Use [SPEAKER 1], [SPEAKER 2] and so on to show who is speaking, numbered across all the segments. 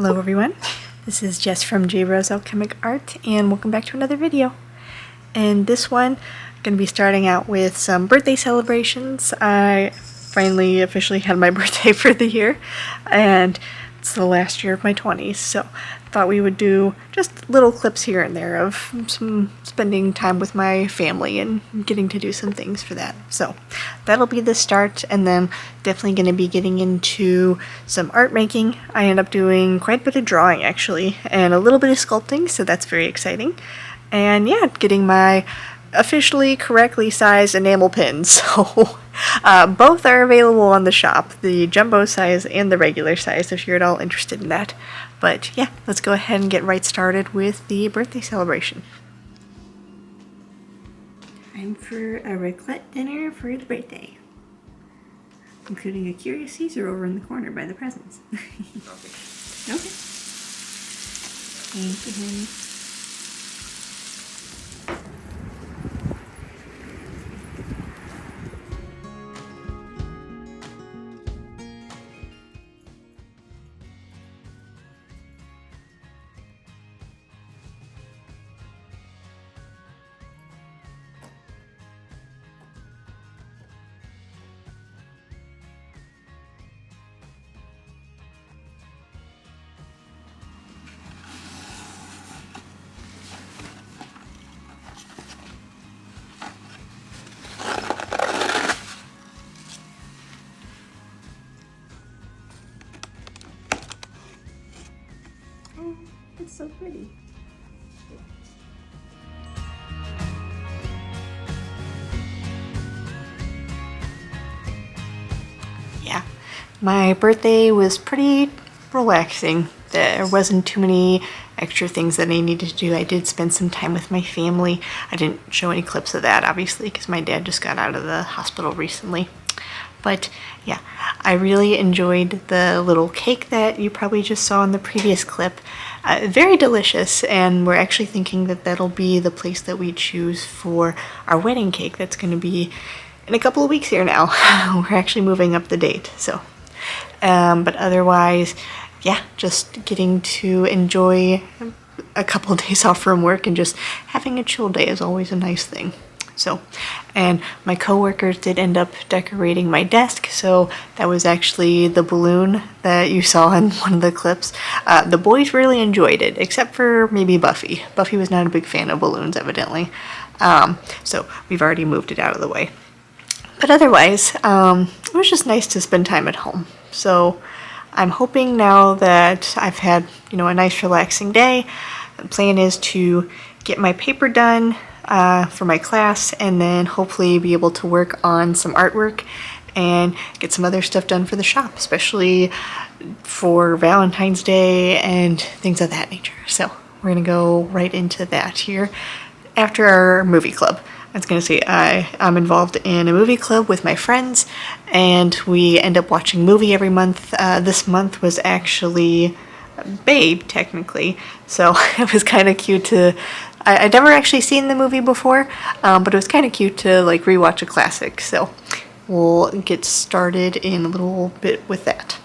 [SPEAKER 1] Hello everyone, this is Jess from J Rose Alchemic Art and welcome back to another video. And this one, I'm going to be starting out with some birthday celebrations. I finally officially had my birthday for the year and it's the last year of my 20s, so I thought we would do just little clips here and there of some spending time with my family and getting to do some things for that. So that'll be the start, and then definitely going to be getting into some art making. I end up doing quite a bit of drawing actually, and a little bit of sculpting, so that's very exciting. And yeah, getting my officially correctly sized enamel pins. So both are available on the shop, the jumbo size and the regular size, if you're at all interested in that. But yeah, let's go ahead and get right started with the birthday celebration. Time for a raclette dinner for the birthday, including a Curious Caesar over in the corner by the presents. Okay. Thank you, honey. Oh, it's so pretty. Yeah, my birthday was pretty relaxing. There wasn't too many extra things that I needed to do. I did spend some time with my family. I didn't show any clips of that, obviously, because my dad just got out of the hospital recently. But yeah, I really enjoyed the little cake that you probably just saw in the previous clip. Very delicious, and we're actually thinking that that'll be the place that we choose for our wedding cake. That's going to be in a couple of weeks here now. We're actually moving up the date, so. But otherwise, yeah, just getting to enjoy a couple of days off from work and just having a chill day is always a nice thing. So, and my coworkers did end up decorating my desk, so that was actually the balloon that you saw in one of the clips. The boys really enjoyed it, except for maybe Buffy. Buffy was not a big fan of balloons, evidently. So we've already moved it out of the way. But otherwise, it was just nice to spend time at home. So I'm hoping now that I've had, a nice relaxing day, the plan is to get my paper done for my class, and then hopefully be able to work on some artwork and get some other stuff done for the shop, especially for Valentine's Day and things of that nature. So we're gonna go right into that here after our movie club. I was gonna say I'm involved in a movie club with my friends, and we end up watching a movie every month. This month was actually Babe, technically, so it was kind of cute to. I'd never actually seen the movie before, but it was kind of cute to rewatch a classic. So we'll get started in a little bit with that.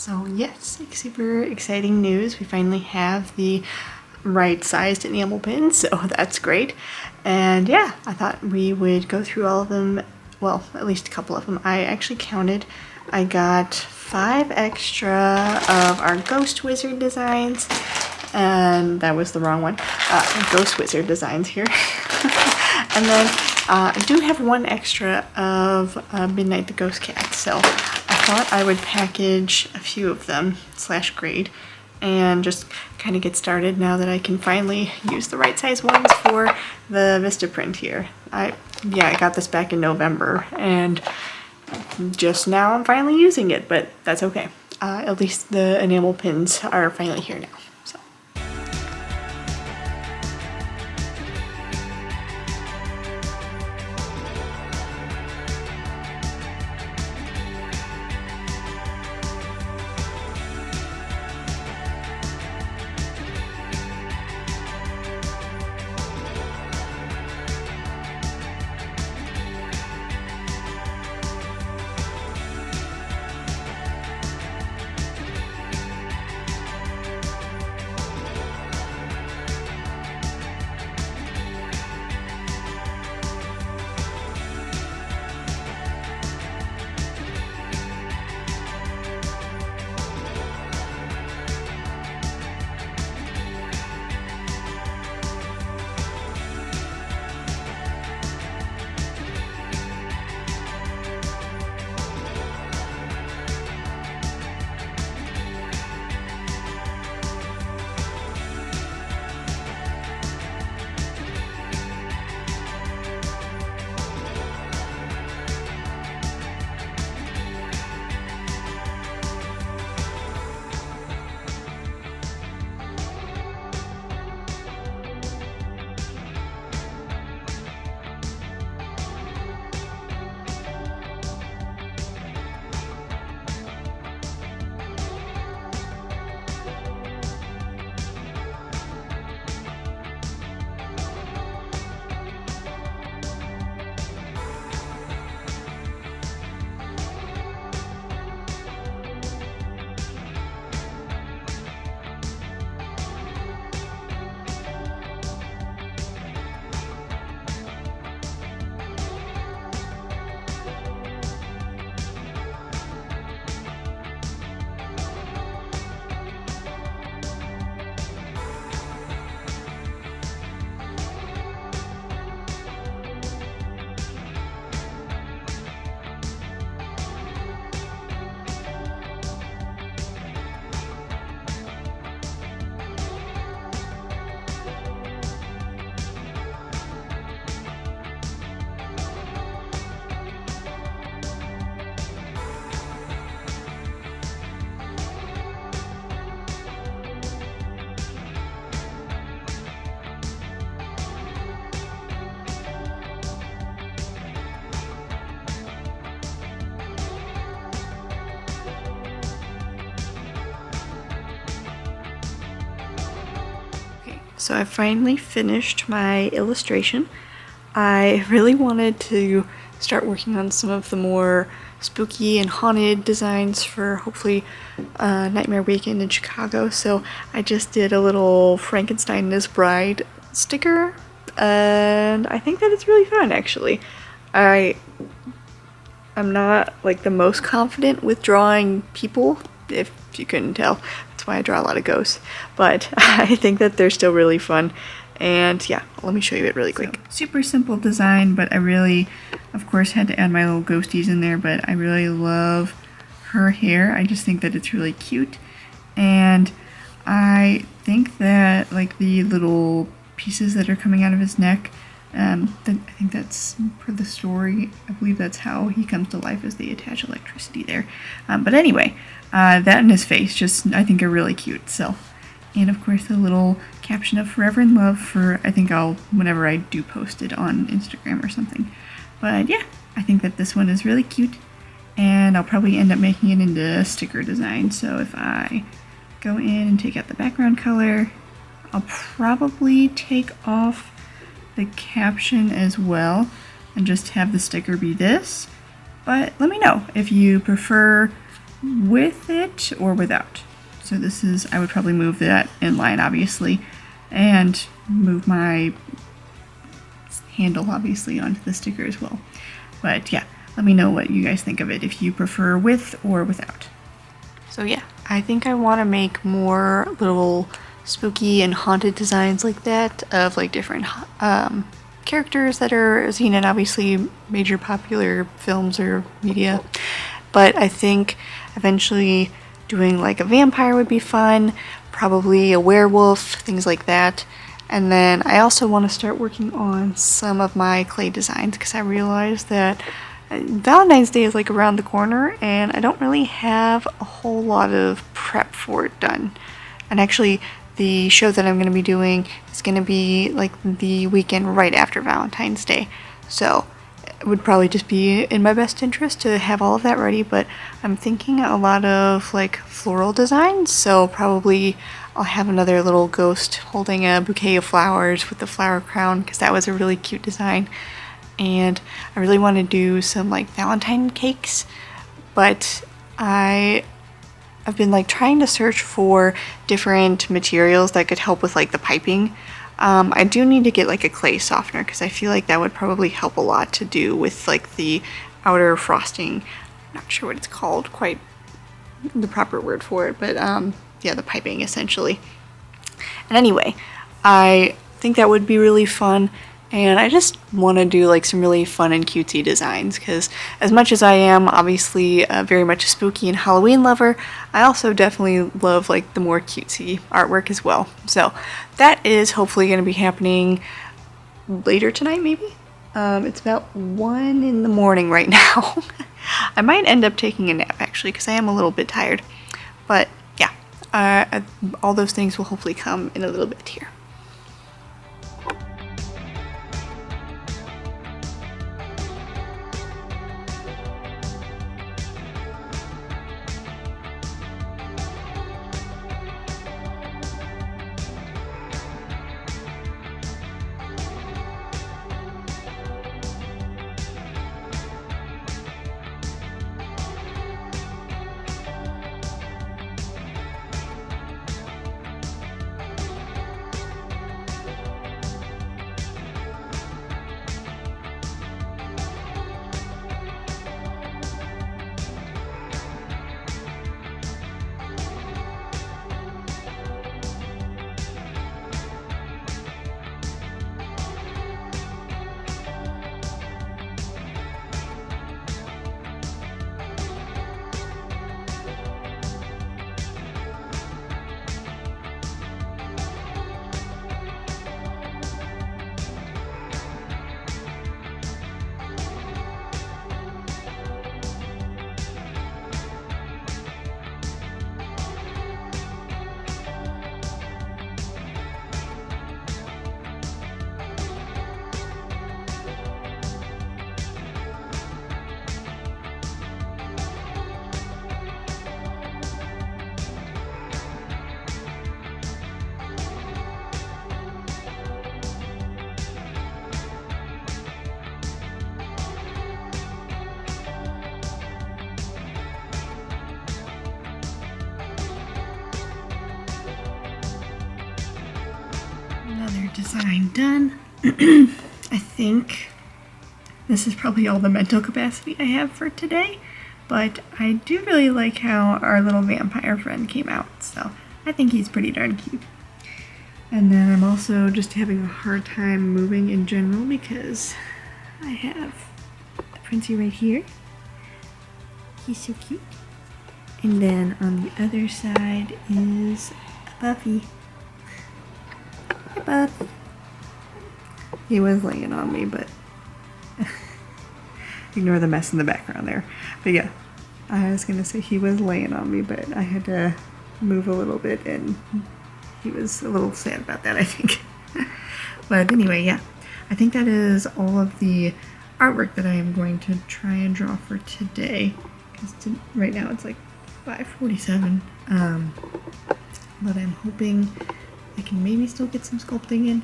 [SPEAKER 1] So yes, like super exciting news. We finally have the right sized enamel pins, so that's great. And yeah, I thought we would go through all of them, well, at least a couple of them. I actually counted. I got 5 extra of our Ghost Wizard designs, and that was the wrong one. Ghost Wizard designs here. And then I do have 1 extra of Midnight the Ghost Cat, so I thought I would package a few of them / grade and just kind of get started now that I can finally use the right size ones for the Vista print here. I got this back in November, and just now I'm finally using it, but that's okay. At least the enamel pins are finally here now. So. So I finally finished my illustration. I really wanted to start working on some of the more spooky and haunted designs for hopefully Nightmare Weekend in Chicago, so I just did a little Frankenstein and his bride sticker, and I think that it's really fun actually. I'm not like the most confident with drawing people, if you couldn't tell. That's why I draw a lot of ghosts, but I think that they're still really fun. And yeah, let me show you it really quick. So, super simple design, but I really, of course, had to add my little ghosties in there, but I really love her hair. I just think that it's really cute. And I think that like the little pieces that are coming out of his neck, I think that's for the story. I believe that's how he comes to life, as they attach electricity there. But anyway, that and his face just, I think, are really cute. So, and of course the little caption of Forever in Love for, I think whenever I do post it on Instagram or something. But yeah, I think that this one is really cute, and I'll probably end up making it into a sticker design. So if I go in and take out the background color, I'll probably take off the caption as well and just have the sticker be this. But let me know if you prefer with it or without. So this is, I would probably move that in line obviously, and move my handle obviously onto the sticker as well. But yeah, let me know what you guys think of it, if you prefer with or without. So yeah, I think I want to make more little spooky and haunted designs like that of like different characters that are seen in obviously major popular films or media. But I think eventually doing like a vampire would be fun, probably a werewolf, things like that. And then I also want to start working on some of my clay designs because I realized that Valentine's Day is like around the corner and I don't really have a whole lot of prep for it done. And actually the show that I'm going to be doing is going to be like the weekend right after Valentine's Day. So it would probably just be in my best interest to have all of that ready, but I'm thinking a lot of like floral designs, so probably I'll have another little ghost holding a bouquet of flowers with the flower crown because that was a really cute design. And I really want to do some like Valentine cakes, but I've been like trying to search for different materials that could help with like the piping. I do need to get like a clay softener because I feel like that would probably help a lot to do with like the outer frosting. I'm not sure what it's called, quite the proper word for it, but yeah, the piping essentially. And anyway, I think that would be really fun. And I just want to do like some really fun and cutesy designs because as much as I am obviously very much a spooky and Halloween lover, I also definitely love like the more cutesy artwork as well. So that is hopefully going to be happening later tonight maybe. It's about 1 in the morning right now. I might end up taking a nap actually because I am a little bit tired. But yeah, all those things will hopefully come in a little bit here. Design done. I think this is probably all the mental capacity I have for today, but I do really like how our little vampire friend came out, so I think he's pretty darn cute. And then I'm also just having a hard time moving in general because I have the Princey right here. He's so cute. And then on the other side is Buffy. Hi, Buff. He was laying on me, but ignore the mess in the background there. But yeah, I was gonna say he was laying on me, but I had to move a little bit and he was a little sad about that, I think. But anyway, yeah, I think that is all of the artwork that I am going to try and draw for today. Because right now it's like 5:47. But I'm hoping I can maybe still get some sculpting in.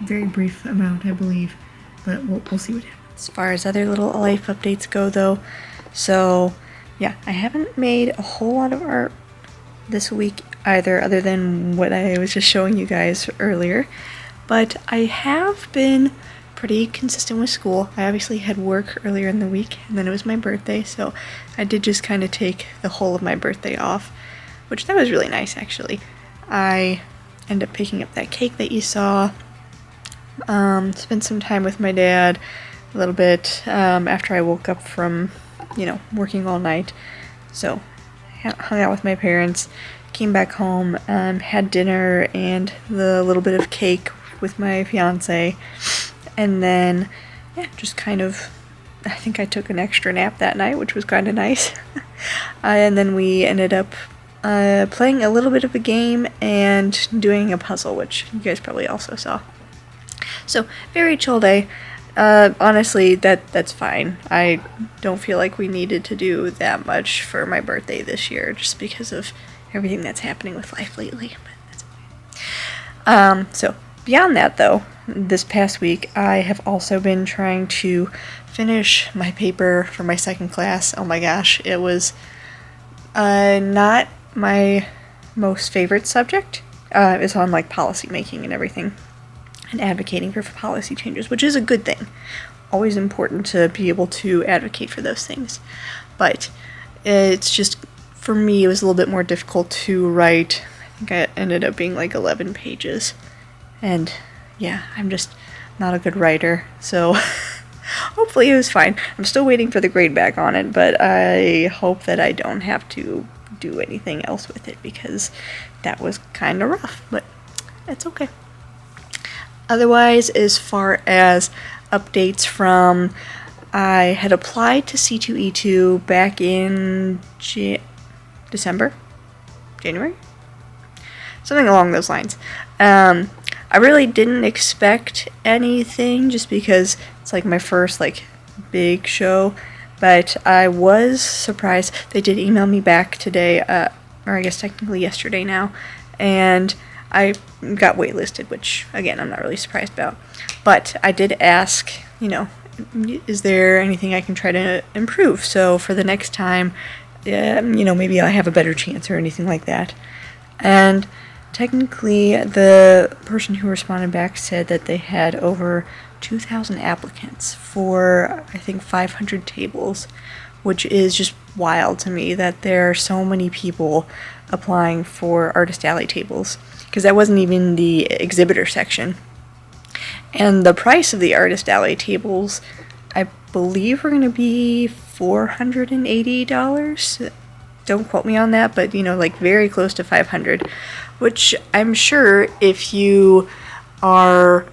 [SPEAKER 1] Very brief amount, I believe, but we'll see what happens. As far as other little life updates go, though, so yeah, I haven't made a whole lot of art this week either, other than what I was just showing you guys earlier. But I have been pretty consistent with school. I obviously had work earlier in the week, and then it was my birthday, so I did just kind of take the whole of my birthday off, which that was really nice, actually. I ended up picking up that cake that you saw, spent some time with my dad a little bit after I woke up from, working all night. So, hung out with my parents, came back home, had dinner and the little bit of cake with my fiance, and then, just kind of, I think I took an extra nap that night, which was kind of nice. And then we ended up playing a little bit of a game and doing a puzzle, which you guys probably also saw. So, very chill day. Honestly, that's fine. I don't feel like we needed to do that much for my birthday this year, just because of everything that's happening with life lately. But that's okay. So, beyond that, though, this past week, I have also been trying to finish my paper for my second class. Oh my gosh, it was not my most favorite subject. It's on like policy making and everything, and advocating for policy changes, which is a good thing. Always important to be able to advocate for those things. But it's just, for me, it was a little bit more difficult to write. I think I ended up being like 11 pages. And yeah, I'm just not a good writer, so hopefully it was fine. I'm still waiting for the grade back on it, but I hope that I don't have to do anything else with it, because that was kind of rough, but it's okay. Otherwise, as far as updates from, I had applied to C2E2 back in January? Something along those lines. I really didn't expect anything, just because it's like my first big show, but I was surprised. They did email me back today, or I guess technically yesterday now, and I got waitlisted, which again I'm not really surprised about. But I did ask, is there anything I can try to improve? So for the next time, maybe I have a better chance or anything like that. And technically, the person who responded back said that they had over 2,000 applicants for, I think, 500 tables, which is just wild to me that there are so many people applying for Artist Alley tables, because that wasn't even the exhibitor section. And the price of the Artist Alley tables, I believe, are going to be $480. Don't quote me on that, but very close to 500, which I'm sure if you are,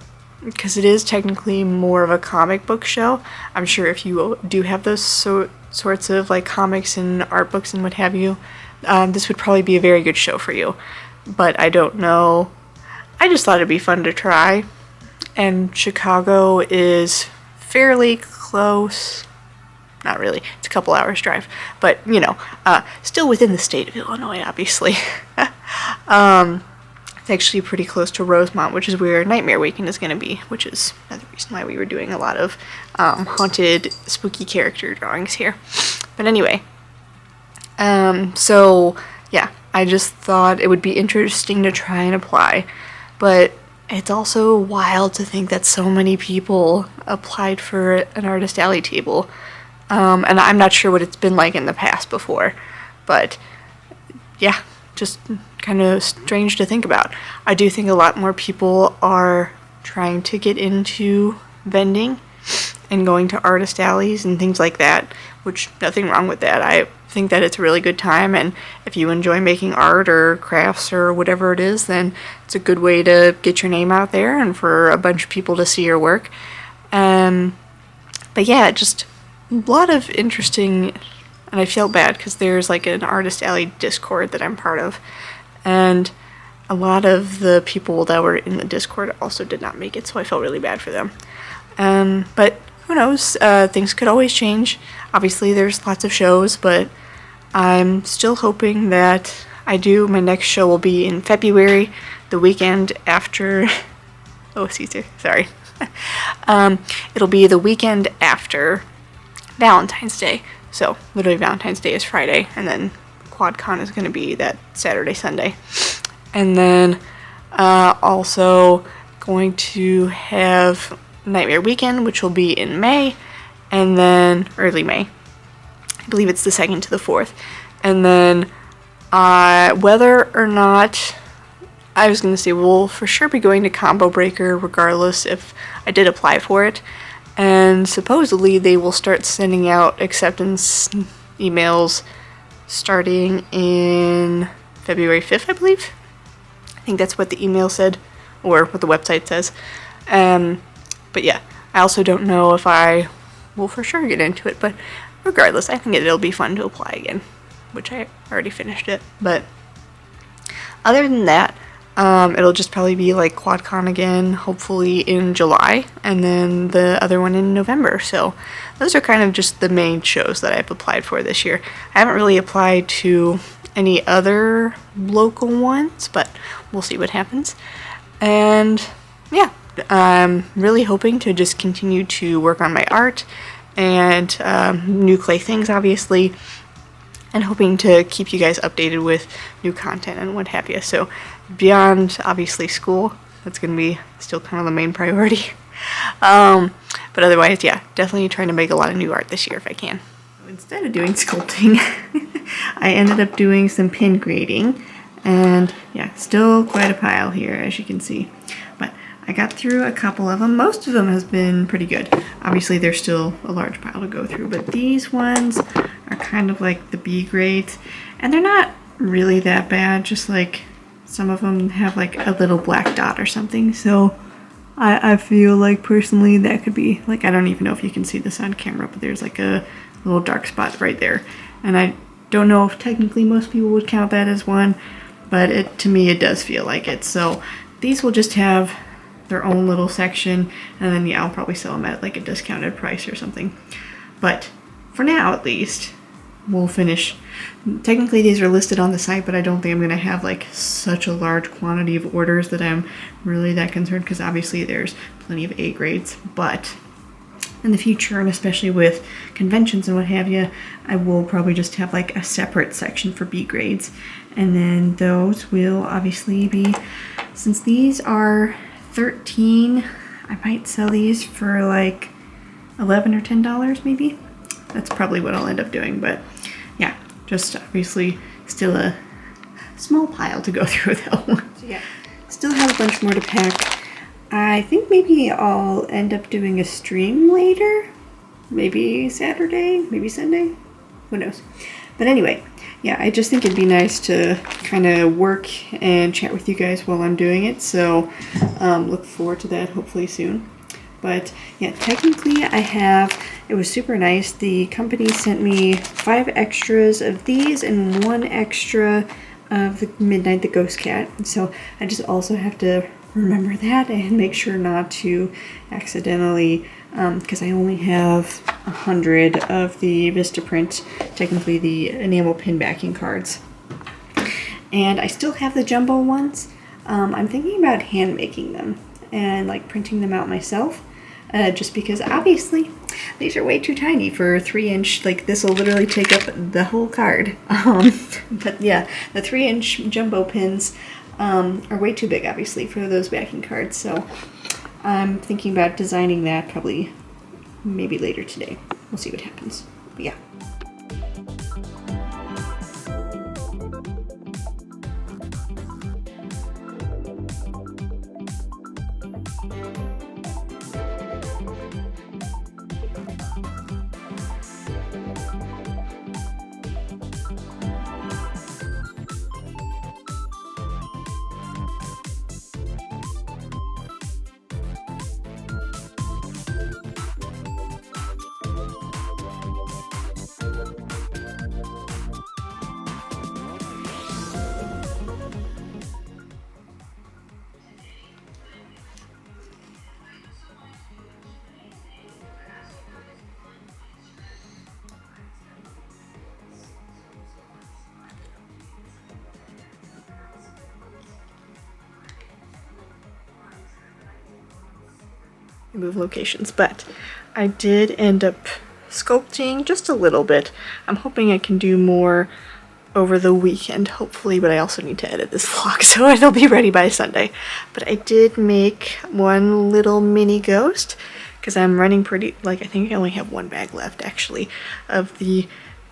[SPEAKER 1] because it is technically more of a comic book show, I'm sure if you do have those sorts of comics and art books and what have you, this would probably be a very good show for you. But I don't know. I just thought it'd be fun to try. And Chicago is fairly close. Not really. It's a couple hours drive. But, still within the state of Illinois, obviously. It's actually pretty close to Rosemont, which is where Nightmare Weekend is going to be, which is another reason why we were doing a lot of haunted, spooky character drawings here. But anyway, so, yeah, I just thought it would be interesting to try and apply. But it's also wild to think that so many people applied for an Artist Alley table. And I'm not sure what it's been like in the past before, but yeah, just kind of strange to think about. I do think a lot more people are trying to get into vending and going to artist alleys and things like that, which nothing wrong with that. I think that it's a really good time, and if you enjoy making art or crafts or whatever it is, then it's a good way to get your name out there and for a bunch of people to see your work. But yeah, just a lot of interesting, and I feel bad because there's an Artist Alley Discord that I'm part of, and a lot of the people that were in the Discord also did not make it, so I felt really bad for them. But who knows, things could always change. Obviously there's lots of shows, but I'm still hoping that I do. My next show will be in February, the weekend after, oh Caesar, sorry. It'll be the weekend after Valentine's Day, So literally Valentine's Day is Friday, and then QuadCon is going to be that Saturday, Sunday. And then also going to have Nightmare Weekend, which will be in May, and then early May. I believe it's the 2nd to the 4th. And then whether or not, I was going to say we'll for sure be going to Combo Breaker regardless if I did apply for it. And supposedly they will start sending out acceptance emails starting in February 5th, I believe. I think that's what the email said, or what the website says. But yeah, I also don't know if I will for sure get into it, but regardless, I think it'll be fun to apply again, which I already finished it. But other than that, it'll just probably be like QuadCon again, hopefully in July, and then the other one in November. So those are kind of just the main shows that I've applied for this year. I haven't really applied to any other local ones, but we'll see what happens. And yeah, I'm really hoping to just continue to work on my art and new clay things, obviously, and hoping to keep you guys updated with new content and what have you. So beyond obviously school, that's going to be still kind of the main priority. But otherwise, yeah, definitely trying to make a lot of new art this year if I can. Instead of doing sculpting, I ended up doing some pin grading, and yeah, still quite a pile here, as you can see. But I got through a couple of them. Most of them has been pretty good. Obviously, there's still a large pile to go through, but these ones are kind of like the B grades, and they're not really that bad, just like some of them have like a little black dot or something. So I feel like personally that could be like, I don't even know if you can see this on camera, but there's like a little dark spot right there, and I don't know if technically most people would count that as one, but to me it does feel like it. So these will just have their own little section, and then yeah, I'll probably sell them at like a discounted price or something. But for now, at least, we'll finish. Technically these are listed on the site, but I don't think I'm going to have like such a large quantity of orders that I'm really that concerned, because obviously there's plenty of A grades. But in the future, and especially with conventions and what have you, I will probably just have like a separate section for B grades, and then those will obviously be, since these are 13, I might sell these for like $11 or $10 maybe. That's probably what I'll end up doing. But yeah, just obviously still a small pile to go through though. So yeah, still have a bunch more to pack. I think maybe I'll end up doing a stream later, maybe Saturday, maybe Sunday, who knows. But anyway, yeah, I just think it'd be nice to kind of work and chat with you guys while I'm doing it. So look forward to that hopefully soon. But yeah, technically it was super nice. The company sent me 5 extras of these and 1 extra of the Midnight the Ghost Cat. So I just also have to remember that and make sure not to accidentally, because I only have 100 of the Vistaprint, technically the enamel pin backing cards. And I still have the jumbo ones. I'm thinking about hand making them and like printing them out myself. Just because obviously these are way too tiny for 3-inch, like this will literally take up the whole card. But yeah, the 3-inch jumbo pins are way too big obviously for those backing cards. So I'm thinking about designing that probably maybe later today. We'll see what happens. But yeah. Move locations, but I did end up sculpting just a little bit. I'm hoping I can do more over the weekend, hopefully, but I also need to edit this vlog, so it'll be ready by Sunday. But I did make one little mini ghost, because I'm running pretty, like, I think I only have one bag left, actually, of the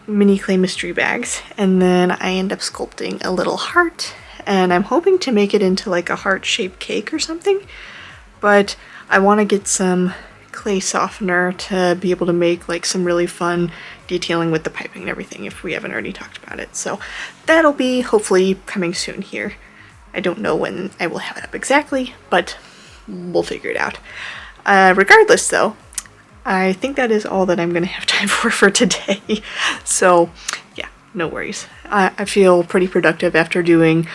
[SPEAKER 1] mini clay mystery bags. And then I end up sculpting a little heart, and I'm hoping to make it into, like, a heart-shaped cake or something. But I want to get some clay softener to be able to make like some really fun detailing with the piping and everything if we haven't already talked about it. So that'll be hopefully coming soon here. I don't know when I will have it up exactly, but we'll figure it out. Regardless though, I think that is all that I'm gonna have time for today. So yeah, no worries. I feel pretty productive after doing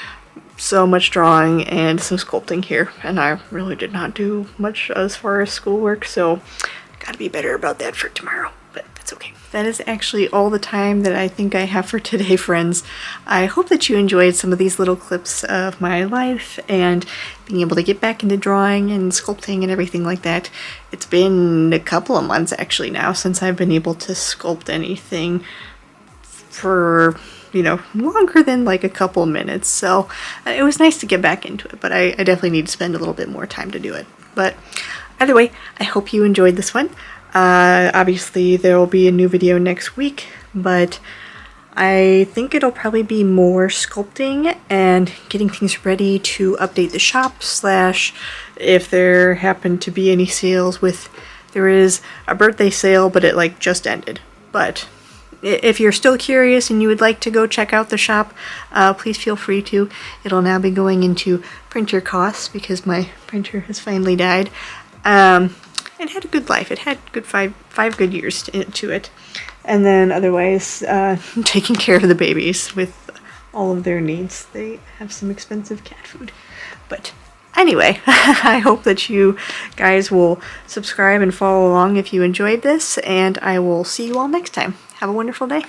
[SPEAKER 1] so much drawing and some sculpting here, and I really did not do much as far as schoolwork, so gotta be better about that for tomorrow, but that's okay. That is actually all the time that I think I have for today, friends. I hope that you enjoyed some of these little clips of my life and being able to get back into drawing and sculpting and everything like that. It's been a couple of months actually now since I've been able to sculpt anything for, you know, longer than like a couple minutes, so it was nice to get back into it, but I definitely need to spend a little bit more time to do it. But either way, I hope you enjoyed this one. Obviously there will be a new video next week, but I think it'll probably be more sculpting and getting things ready to update the shop, slash if there happen to be any sales with, there is a birthday sale, but it like just ended. But if you're still curious and you would like to go check out the shop, please feel free to. It'll now be going into printer costs because my printer has finally died. It had a good life. It had good five good years to it. And then otherwise, taking care of the babies with all of their needs. They have some expensive cat food. But anyway, I hope that you guys will subscribe and follow along if you enjoyed this, and I will see you all next time. Have a wonderful day.